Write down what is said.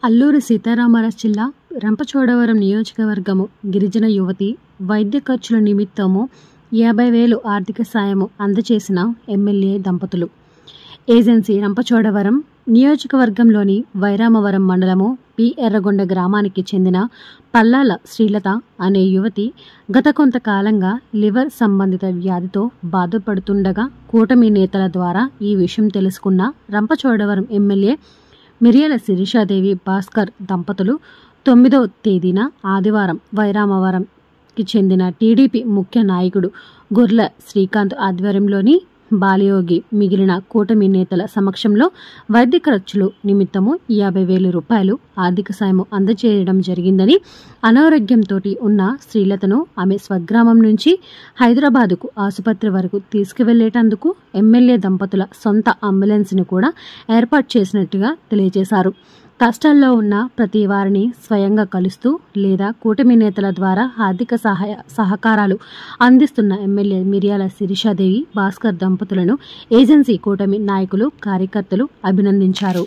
అల్లూరి సీతారామరాజు జిల్లా రంపచోడవరం నియోజకవర్గము గిరిజన యువతి వైద్య ఖర్చుల నిమిత్తము 50,000 ఆర్థిక సాయము అందజేసిన ఎమ్మెల్యే దంపతులు. ఏజెన్సీ రంపచోడవరం నియోజకవర్గంలోని వైరామవరం మండలము పి ఎర్రగొండ గ్రామానికి చెందిన పల్లాల శ్రీలత అనే యువతి గత కొంతకాలంగా లివర్ సంబంధిత వ్యాధితో బాధపడుతుండగా కూటమి నేతల ద్వారా ఈ విషయం తెలుసుకున్న రంపచోడవరం ఎమ్మెల్యే మిరియాల శిరీషాదేవి భాస్కర్ దంపతులు 9వ తేదీన ఆదివారం వైరామవరంకి చెందిన టీడీపీ ముఖ్య నాయకుడు గొర్ల శ్రీకాంత్ ఆధ్వర్యంలోని బాలయోగి మిగిలిన కూటమి నేతల సమక్షంలో వైద్య ఖర్చులు నిమిత్తము 50,000 రూపాయలు ఆర్థిక సాయం అందజేయడం జరిగిందని, అనారోగ్యంతో ఉన్న శ్రీలతను ఆమె స్వగ్రామం నుంచి హైదరాబాదుకు ఆసుపత్రి వరకు తీసుకువెళ్లేటందుకు ఎమ్మెల్యే దంపతుల సొంత అంబులెన్స్ను కూడా ఏర్పాటు చేసినట్టుగా తెలియజేశారు. కష్టాల్లో ఉన్న ప్రతి వారిని స్వయంగా కలుస్తూ లేదా కూటమి నేతల ద్వారా ఆర్థిక సహకారాలు అందిస్తున్న ఎమ్మెల్యే మిరియాల శిరీషాదేవి భాస్కర్ దంపతులను ఏజెన్సీ కూటమి నాయకులు కార్యకర్తలు అభినందించారు.